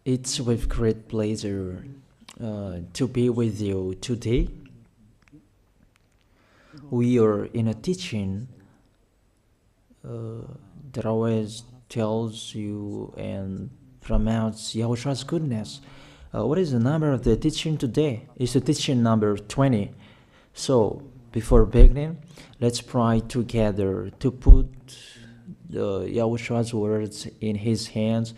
It's with great pleasure to be with you today. We are in a teaching that always tells you and promotes Yahushua's goodness. What is the number of the teaching today? It's the teaching number 20. So, before beginning, let's pray together to put Yahushua's words in his hands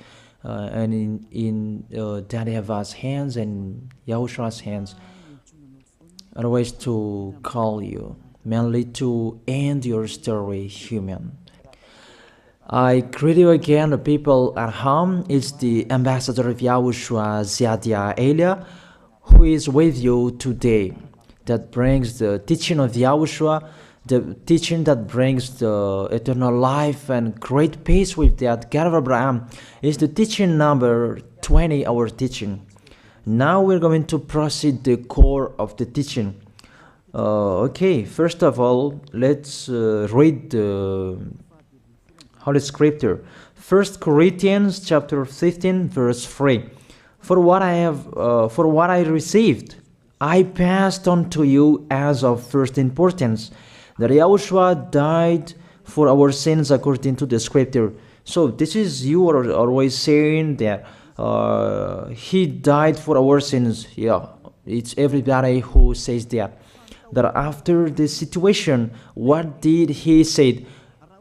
and in Daddy Ava's hands and Yahushua's hands. Otherwise, to call you, mainly to end your story human. I greet you again, the people at home. It's the ambassador of Yahushua, Ziadia Elia, who is with you today. That brings the teaching of Yahushua, the teaching that brings the eternal life and great peace with that God of Abraham. Is the teaching number 20, our teaching. Now we're going to proceed the core of the teaching. Okay, first of all, let's read the Holy Scripture. 1 Corinthians chapter 15, verse 3. For what I received, I passed on to you as of first importance, that Yahushua died for our sins according to the Scripture. So this is, you are always saying that he died for our sins. Yeah, it's everybody who says that. That after the situation, what did he say?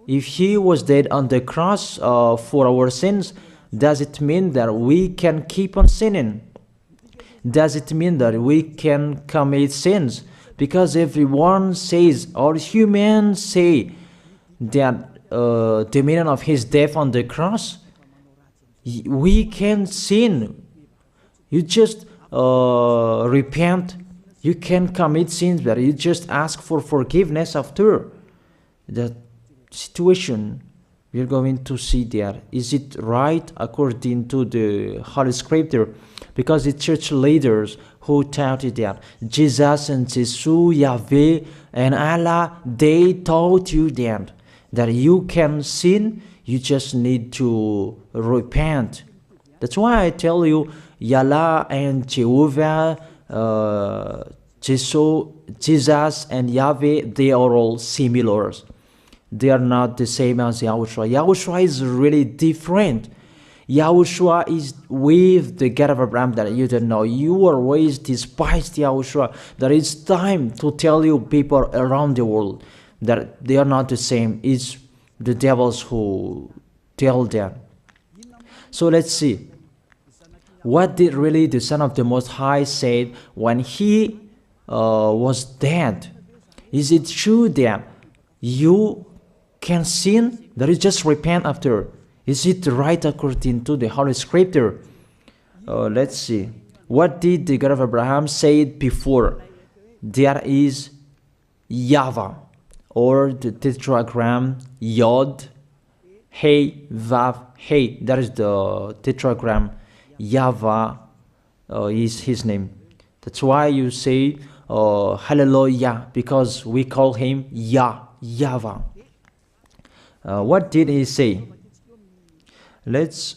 If he was dead on the cross for our sins, does it mean that we can keep on sinning? Does it mean that we can commit sins? Because everyone says, or humans say, that the meaning of his death on the cross, we can sin. You just repent. You can commit sins, but you just ask for forgiveness after that situation. We're going to see there. Is it right according to the Holy Scripture? Because the church leaders who taught it that Jesus and Jesus, Yahweh and Allah, they taught you that you can sin, you just need to repent. That's why I tell you, Yahlah and Jehovah, Jesus and Yahweh, they are all similar. They are not the same as Yahushua. Yahushua is really different. Yahushua is with the God of Abraham that you don't know. You always despised Yahushua. That it's time to tell you people around the world that they are not the same. It's the devils who tell them. So let's see. What did really the Son of the Most High say when he was dead? Is it true that you can sin? That is just repent after. Is it right according to the Holy Scripture? Let's see. What did the God of Abraham say before? There is YAHVAH, or the tetragram Yod, Hey, Vav, Hey. That is the tetragram. YAHVAH is his name. That's why you say Hallelujah, because we call him YAHVAH. What did he say? Let's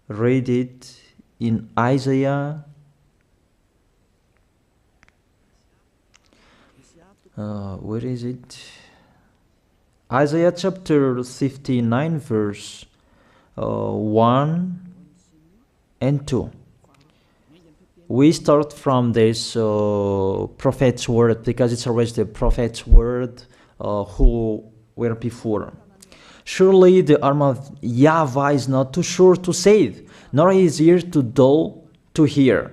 read it in Isaiah. Where is it? Isaiah chapter 59, verse 1 and 2. We start from this prophet's word, because it's always the prophet's word who were before. Surely the arm of YAHVAH is not too short to save, nor his ear too dull to hear.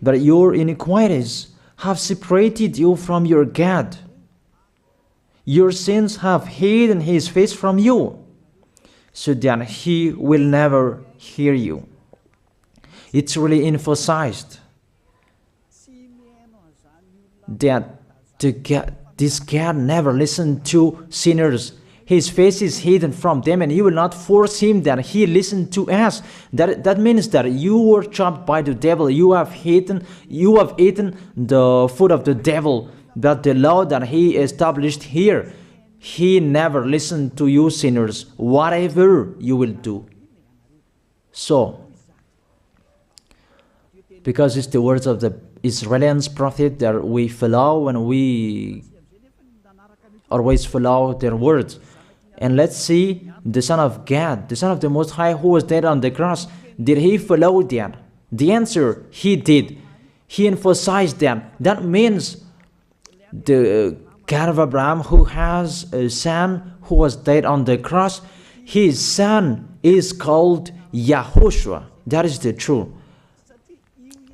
But your iniquities have separated you from your God. Your sins have hidden his face from you, so that he will never hear you. It's really emphasized that this God never listened to sinners. His face is hidden from them, and he will not force him that he listen to us. That means that you were trapped by the devil. You have eaten the food of the devil. But the law that he established here, he never listened to you sinners, whatever you will do. So, because it's the words of the Israelians prophet that we follow, and we always follow their words. And let's see the Son of God, the Son of the Most High, who was dead on the cross. Did he follow that? The answer, he did. He emphasized that. That means the God of Abraham, who has a son who was dead on the cross, his son is called YAHOSHUAH. That is the truth.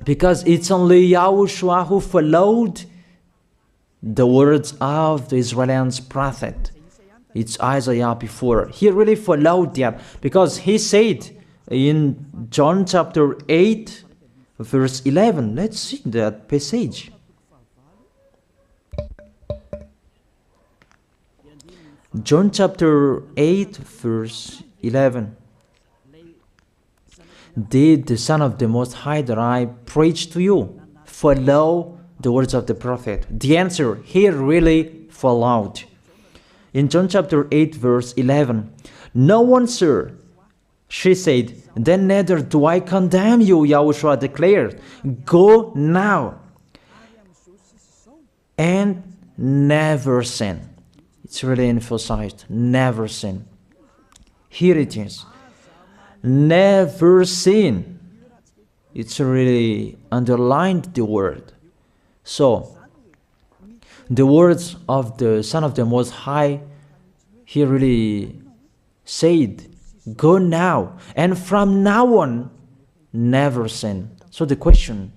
Because it's only YAHOSHUAH who followed the words of the Israelians prophet. It's Isaiah before. He really followed that, because he said in John chapter 8, verse 11. Let's see that passage. John chapter 8, verse 11. Did the Son of the Most High that I preach to you follow the words of the prophet? The answer, he really followed. In John chapter 8, verse 11, "No one, sir," she said, "then neither do I condemn you," YAHOSHUAH declared. "Go now and never sin." It's really emphasized, never sin. Here it is. Never sin. It's really underlined the word. So, the words of the Son of the Most High, he really said, go now, and from now on, never sin. So the question,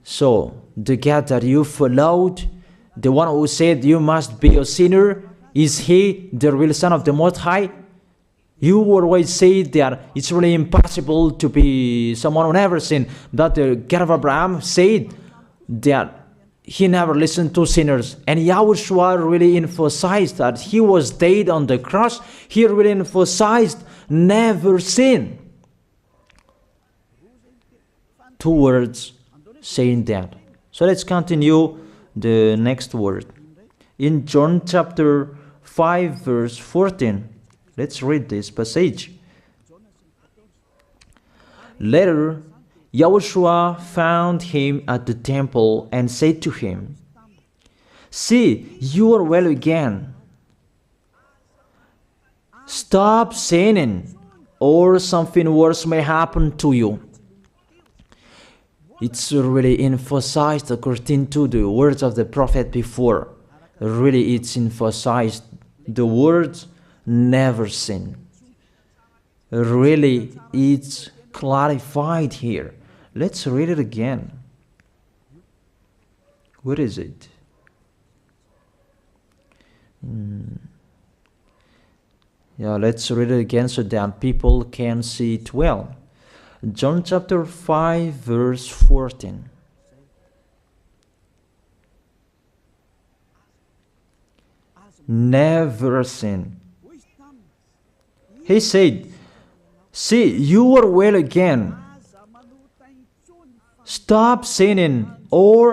so the God that you followed, the one who said you must be a sinner, is he the real Son of the Most High? You always say that it's really impossible to be someone who never sinned. But the God of Abraham said that he never listened to sinners. And YAHOSHUAH really emphasized that he was dead on the cross. He really emphasized never sin. Two words saying that. So let's continue the next word. In John chapter 5, verse 14. Let's read this passage. Later, YAHOSHUAH found him at the temple and said to him, "See, you are well again. Stop sinning, or something worse may happen to you." It's really emphasized according to the words of the prophet before. Really, it's emphasized the words never sin. Really, it's clarified here. Let's read it again. What is it? Yeah, let's read it again so that people can see it well. John chapter 5, verse 14. Never sin. He said, "See, you are well again. Stop sinning, or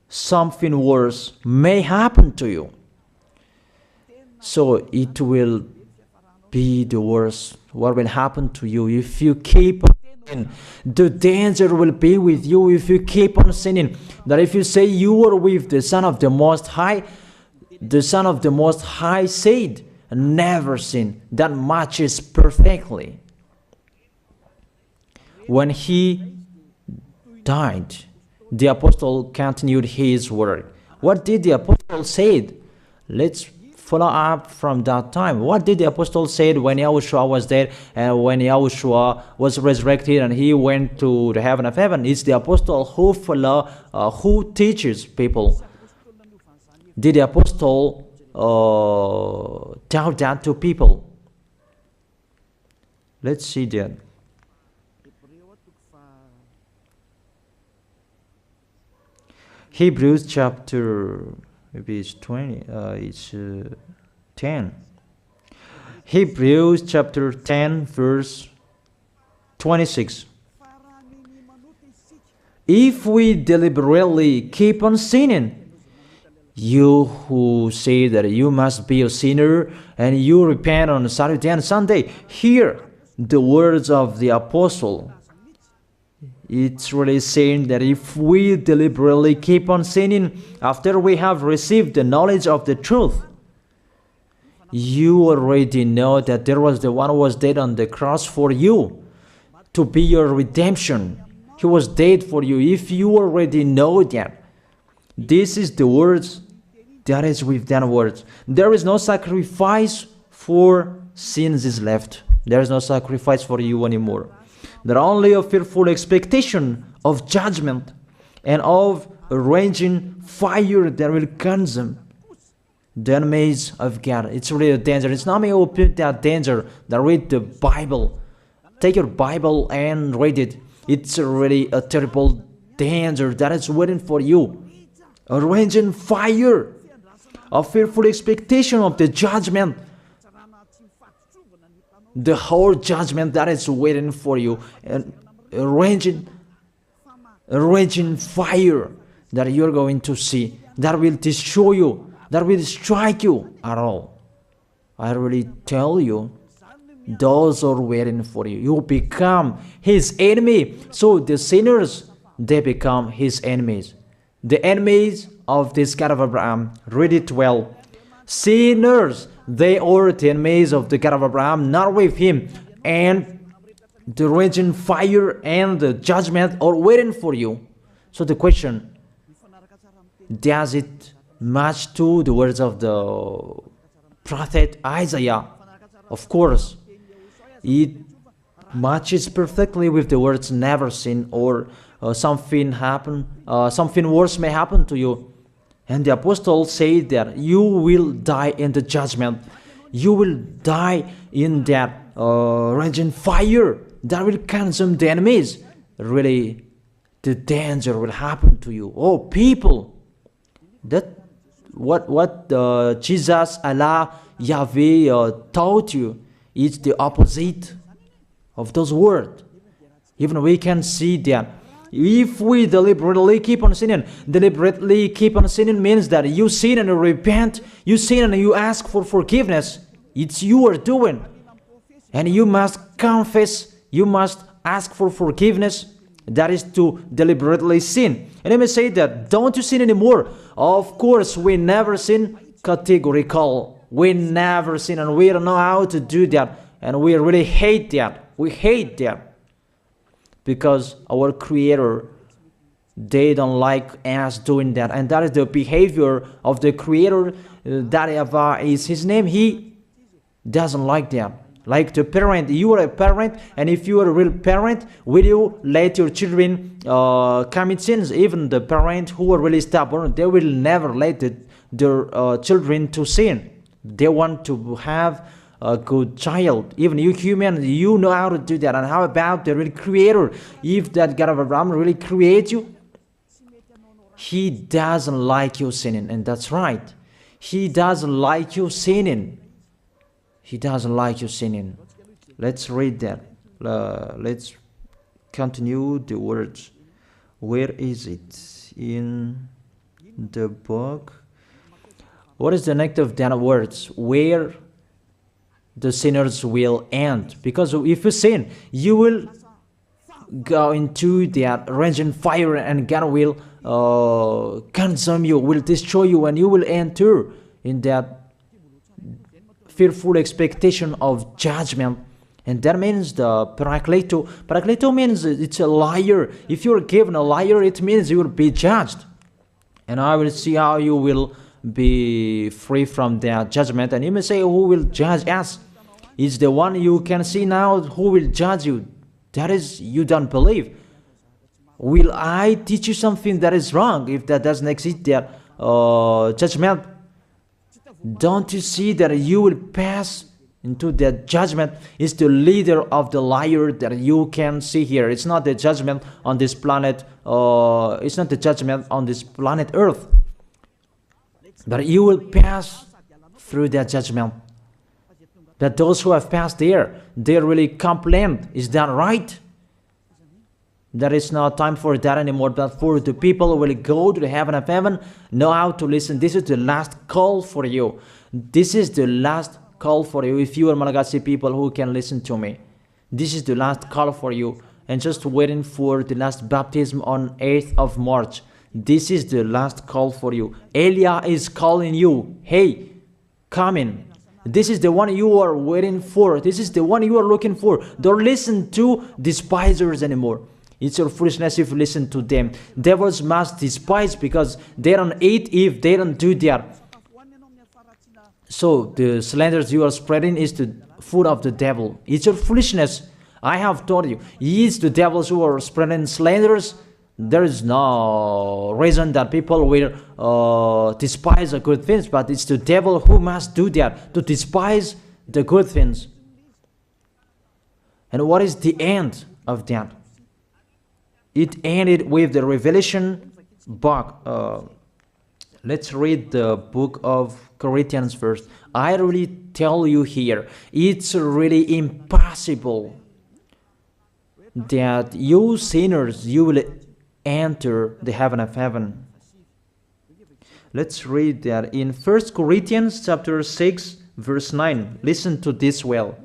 something worse may happen to you." So it will be the worst. What will happen to you if you keep on sinning? The danger will be with you if you keep on sinning. That if you say you are with the Son of the Most High, the Son of the Most High said, never sin. That matches perfectly. When he died, the apostle continued his work. What did the apostle say? Let's follow up from that time. What did the apostle say when YAHOSHUAH was dead and when YAHOSHUAH was resurrected and he went to the heaven of heaven? It's the apostle who teaches people. Did the apostle tell that to people? Let's see that. Hebrews chapter, maybe it's 20, it's 10. Hebrews chapter 10, verse 26. If we deliberately keep on sinning, you who say that you must be a sinner and you repent on Saturday and Sunday, here the words of the apostle. It's really saying that if we deliberately keep on sinning after we have received the knowledge of the truth, you already know that there was the one who was dead on the cross for you to be your redemption. He was dead for you. If you already know that, this is the words that is with that words. There is no sacrifice for sins is left. There is no sacrifice for you anymore. There are only a fearful expectation of judgment and of a raging fire that will consume the enemies of God. It's really a danger. It's not me who put that danger that read the Bible. Take your Bible and read it. It's really a terrible danger that is waiting for you. A raging fire, a fearful expectation of the judgment. The whole judgment that is waiting for you, and a raging fire that you're going to see, that will destroy you, that will strike you at all. I really tell you, those are waiting for you. You become his enemy. So the sinners, they become his enemies. The enemies of this God of Abraham. Read it well. Sinners, they are the enemies of the God of Abraham, not with him. And the raging fire and the judgment are waiting for you. So the question, does it match to the words of the prophet Isaiah? Of course, it matches perfectly with the words never sin, or something worse may happen to you. And the apostle said that you will die in the judgment. You will die in that raging fire that will consume the enemies. Really, the danger will happen to you. Oh, people, that what Jesus, Allah, Yahweh taught you is the opposite of those words. Even we can see that. If we deliberately keep on sinning means that you sin and you repent, you sin and you ask for forgiveness. It's you are doing. And you must confess, you must ask for forgiveness. That is to deliberately sin. And let me say that, don't you sin anymore. Of course, we never sin categorical. We never sin, and we don't know how to do that. And we really hate that. We hate that. Because our Creator, they don't like us doing that. And that is the behavior of the Creator. That YAHVAH is his name. He doesn't like that. Like the parent, you are a parent, and if you are a real parent, will you let your children commit sins? Even the parent who are really stubborn, they will never let their children to sin. They want to have a good child. Even you human, you know how to do that. And how about the real Creator? If that God of Abraham really creates you, he doesn't like you sinning. And that's right. He doesn't like you sinning. He doesn't like you sinning. Let's read that. Let's continue the words. Where is it? In the book. What is the next of that words? Where the sinners will end. Because if you sin, you will go into that raging fire, and God will consume you, will destroy you, and you will enter in that fearful expectation of judgment. And that means the parakleto. Parakleto means it's a liar. If you're given a liar, it means you will be judged. And I will see how you will be free from that judgment. And you may say, who will judge us? It's the one you can see now who will judge you. That is, you don't believe. Will I teach you something that is wrong if that doesn't exist, that judgment? Don't you see that you will pass into that judgment? Is the leader of the liar that you can see here. It's not the judgment on this planet. It's not the judgment on this planet Earth. But you will pass through that judgment. That those who have passed there, they really complain. Is that right? There is no time for that anymore, but for the people who will go to the heaven of heaven, know how to listen. This is the last call for you. This is the last call for you. If you are Malagasy people who can listen to me, This is the last call for you. And just waiting for the last baptism on 8th of March. This is the last call for you. Elia is calling you. Hey, come in. This is the one you are waiting for. This is the one you are looking for. Don't listen to despisers anymore. It's your foolishness if you listen to them. Devils must despise because they don't eat if they don't do that. So the slanders you are spreading is the food of the devil. It's your foolishness. I have told you. It's the devils who are spreading slanders. There is no reason that people will despise the good things, but it's the devil who must do that, to despise the good things. And what is the end of that? It ended with the Revelation book. Let's read the book of Corinthians first. I really tell you here, it's really impossible that you sinners, you will enter the heaven of heaven. Let's read that in 1 Corinthians chapter 6 verse 9. Listen to this well.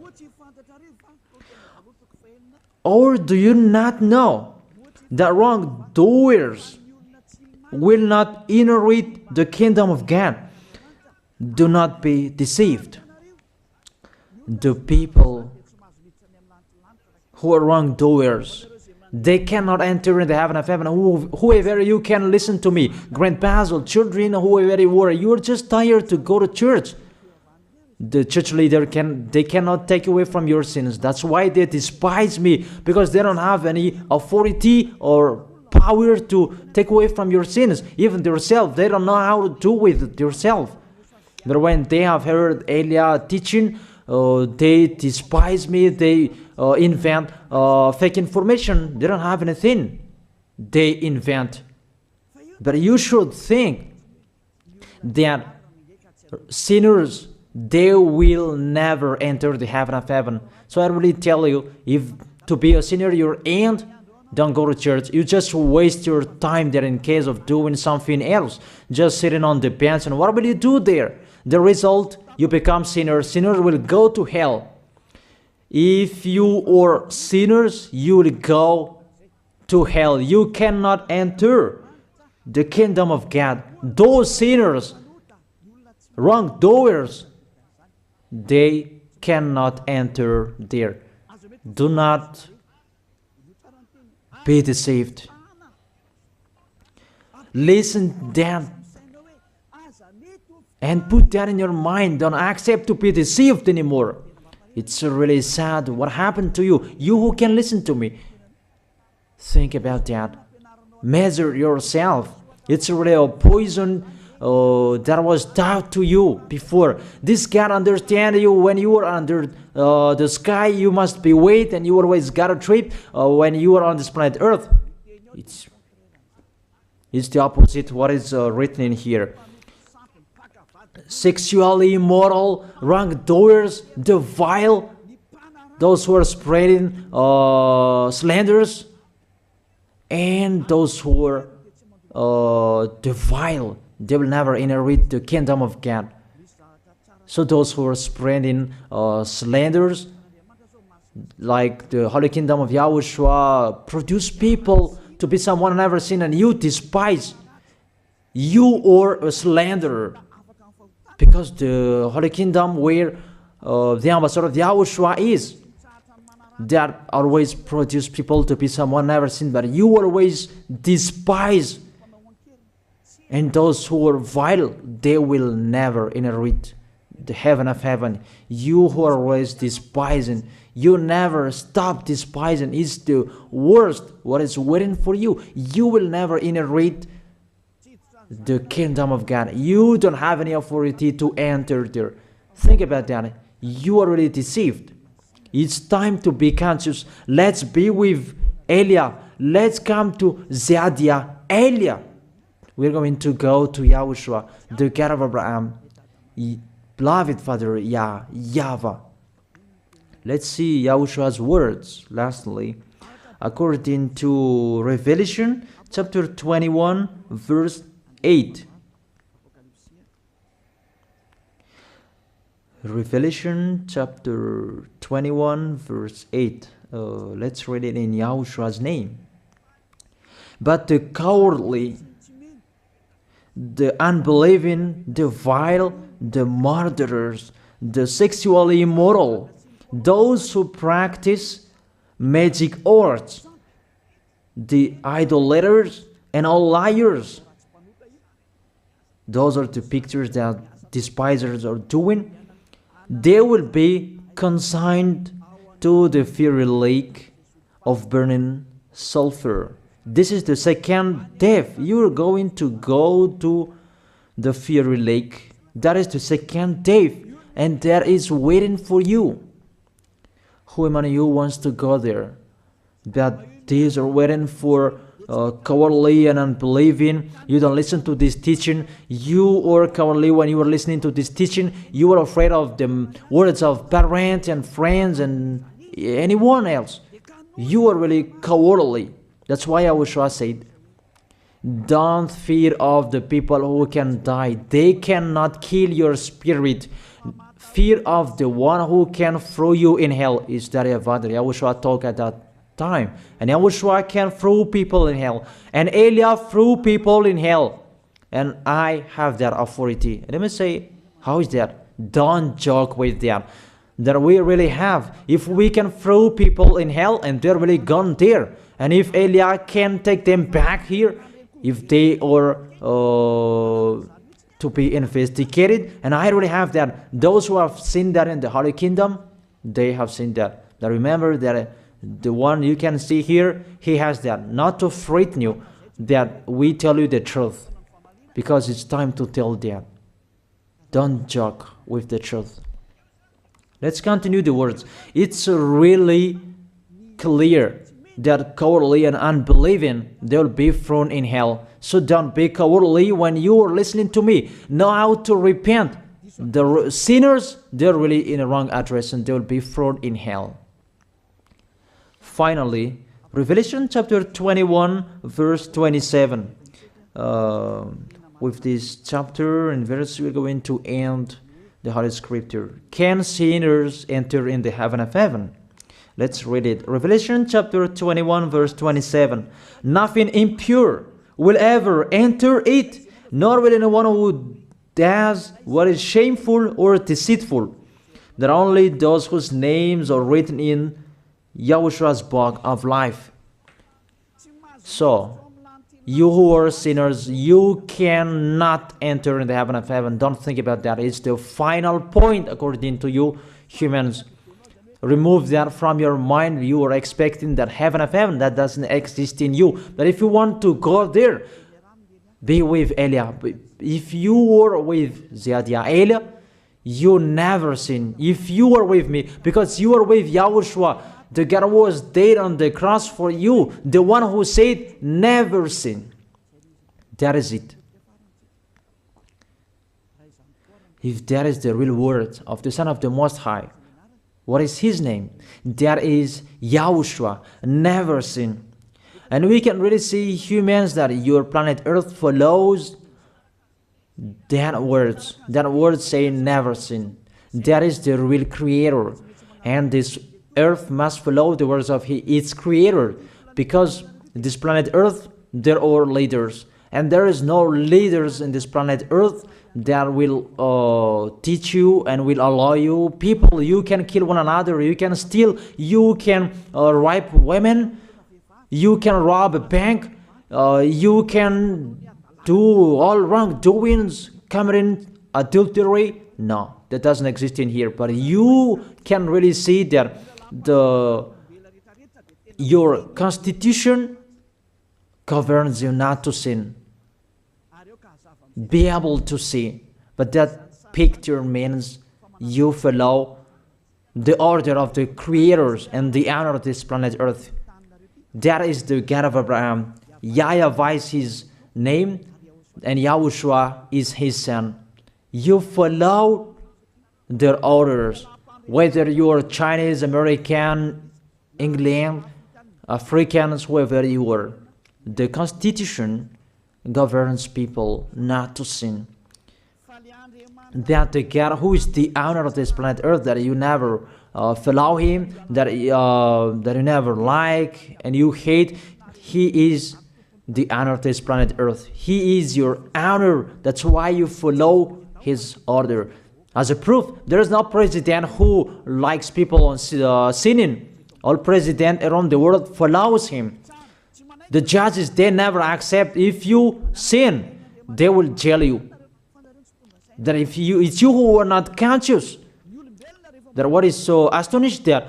Or do you not know that wrongdoers will not inherit the kingdom of God? Do not be deceived. The people who are wrongdoers, they cannot enter in the heaven of heaven. Whoever you can listen to me, grandpas or children, whoever you are, you are just tired to go to church. The church leader they cannot take away from your sins. That's why they despise me, because they don't have any authority or power to take away from your sins. Even themselves, they don't know how to do with it themselves. But when they have heard Elia teaching, they despise me. They invent fake information. They don't have anything. They invent. But you should think that sinners, they will never enter the heaven of heaven. So I really tell you, if to be a sinner you're in, don't go to church. You just waste your time there in case of doing something else. Just sitting on the bench, and what will you do there? The result, you become sinners. Sinners will go to hell. If you are sinners, you will go to hell. You cannot enter the kingdom of God. Those sinners, wrongdoers, they cannot enter there. Do not be deceived. Listen then and put that in your mind. Don't accept to be deceived anymore. It's really sad what happened to you. You who can listen to me, think about that. Measure yourself. It's really a poison that was taught to you before. This God understand you when you are under the sky. You must be wait, and you always got a trip when you are on this planet Earth. It's the opposite what is written in here. Sexually immoral, wrongdoers, the vile, those who are spreading slanders, and those who are the vile, they will never inherit the kingdom of God. So those who are spreading slanders, like the Holy Kingdom of YAHOSHUAH, produce people to be someone never seen, and you despise. You are a slanderer. Because the Holy Kingdom where the ambassador of YAHOSHUAH is, that always produce people to be someone never seen, but you always despise. And those who are vile, they will never inherit the heaven of heaven. You who are always despising, you never stop despising. It's the worst what is waiting for you. You will never inherit the kingdom of God. You don't have any authority to enter there. Think about that. You are already deceived. It's time to be conscious. Let's be with Elia. Let's come to Zadiah. Elia. We're going to go to YAHOSHUAH, the God of Abraham, beloved Father YAHVAH. Let's see YAHOSHUAH's words. Lastly, according to Revelation chapter 21 verse 8. Revelation chapter 21 verse 8. Let's read it in Yahoshua's name. But the cowardly, the unbelieving, the vile, the murderers, the sexually immoral, those who practice magic arts, the idolaters, and all liars. Those are the pictures that despisers are doing. They will be consigned to the fiery lake of burning sulfur. This is the second death. You are going to go to the fiery lake. That is the second death, and that is waiting for you. Who among you wants to go there? That these are waiting for cowardly and unbelieving. You don't listen to this teaching. You are cowardly when you are listening to this teaching. You are afraid of the words of parents and friends and anyone else. You are really cowardly. That's why YAHOSHUAH said, don't fear of the people who can die. They cannot kill your spirit. Fear of the one who can throw you in hell. Is that YAHOSHUAH talked at that time. And YAHOSHUAH can throw people in hell. And Elia threw people in hell. And I have that authority. Let me say, how is that? Don't joke with that. That we really have. If we can throw people in hell and they're really gone there. And if Elia can take them back here, if they are to be investigated, and I really have that. Those who have seen that in the Holy Kingdom, they have seen that. Now remember that the one you can see here, he has that. Not to frighten you, that we tell you the truth. Because it's time to tell that. Don't joke with the truth. Let's continue the words. It's really clear that cowardly and unbelieving, they'll be thrown in hell. So don't be cowardly when you are listening to me. Know how to repent. The sinners, they're really in a wrong address and they'll be thrown in hell. Finally, Revelation chapter 21 verse 27. With this chapter and verse, we're going to end the Holy Scripture. Can sinners enter in the heaven of heaven? Let's read it. Revelation chapter 21 verse 27. Nothing impure will ever enter it, nor will anyone who does what is shameful or deceitful. That only those whose names are written in YAHOSHUAH's book of life. So, you who are sinners, you cannot enter in the heaven of heaven. Don't think about that. It's the final point according to you humans. Remove that from your mind. You are expecting that heaven of heaven that doesn't exist in you. But if you want to go there, be with Elia. If you were with Elia, you never sin. If you are with me, because you are with YAHOSHUAH, the God was dead on the cross for you, the one who said never sin. That is it. If that is the real word of the Son of the Most High, what is his name? That is YAHOSHUAH, never sin. And we can really see humans that your planet Earth follows that words. That word saying never sin. That is the real creator. And this Earth must follow the words of its creator. Because this planet Earth, there are leaders. And there is no leaders in this planet Earth that will teach you and will allow you. People, you can kill one another, you can steal, you can rape women, you can rob a bank, you can do all wrongdoings, committing adultery. No, that doesn't exist in here. But you can really see that your constitution governs you not to sin. Be able to see. But that picture means you follow the order of the creators and the honor of this planet Earth. That is the God of Abraham. YAHVAH is his name and YAHOSHUAH is his son. You follow their orders. Whether you are Chinese, American, England, Africans, whoever you are. The Constitution governs people not to sin. that the God who is the owner of this planet Earth, that you never follow him, that you never like and you hate, he is the owner of this planet Earth. He is your owner. That's why you follow his order. As a proof, there is no president who likes people on sinning. All president around the world follows him. The judges, they never accept. If you sin, they will jail you. That if it's you who are not conscious. That what is so astonished that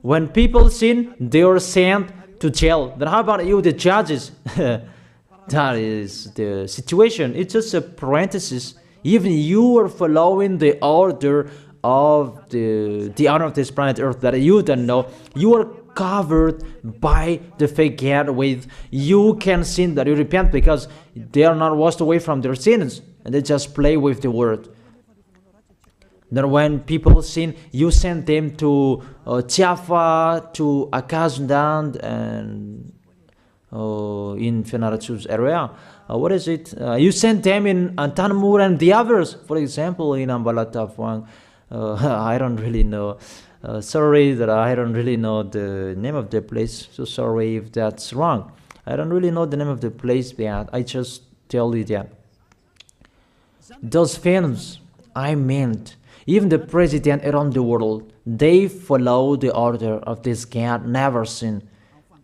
when people sin, they are sent to jail. Then how about you, the judges? That is the situation. It's just a parenthesis. Even you are following the order of the owner of this planet Earth that you don't know. You are covered by the fake God with you can sin, that you repent, because they are not washed away from their sins and they just play with the word. Then when people sin, you send them to YAHVAH, to Akazundand, and in Fenarachu's area. What is it? You send them in Antanmur and the others. For example, in Ambalatafwang, I don't really know. Sorry that I don't really know the name of the place. So sorry if that's wrong. I don't really know the name of the place, but I just tell you that. Those films, I meant, even the president around the world, they follow the order of this God, never sin.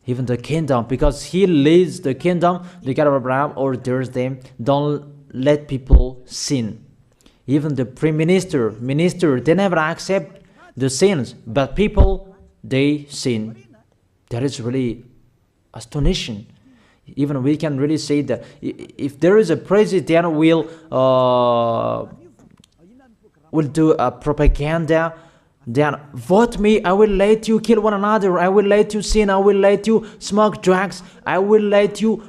Even the kingdom, because he leads the kingdom, the God of Abraham orders them, don't let people sin. Even the prime minister, they never accept the sins, but people, they sin. That is really astonishing. Even we can really say that if there is a president will do a propaganda, then vote me, I will let you kill one another, I will let you sin, I will let you smoke drugs, I will let you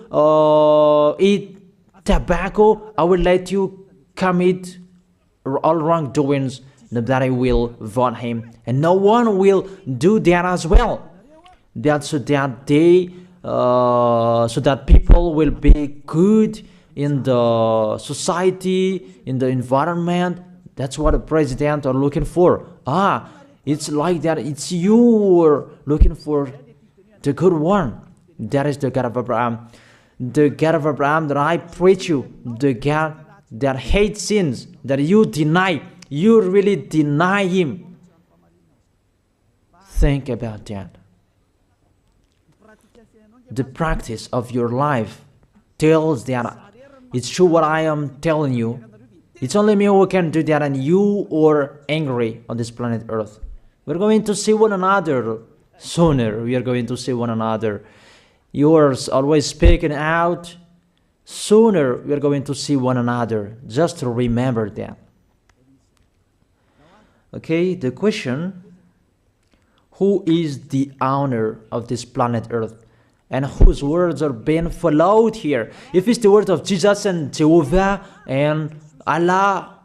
eat tobacco, I will let you commit all wrongdoings, that I will vote him. And no one will do that as well. That's so that so that people will be good in the society, in the environment. That's what the president are looking for. It's like that. It's you who are looking for the good one. That is the God of Abraham. The God of Abraham that I preach you. The God that hates sins, that you deny. You really deny him. Think about that. The practice of your life tells that it's true what I am telling you. It's only me who can do that, and you are angry on this planet Earth. We're going to see one another sooner. We are going to see one another. You are always speaking out. Sooner we are going to see one another. Just remember that. Okay, the question: who is the owner of this planet Earth? And whose words are being followed here? If it's the word of Jesus and Jehovah and Allah,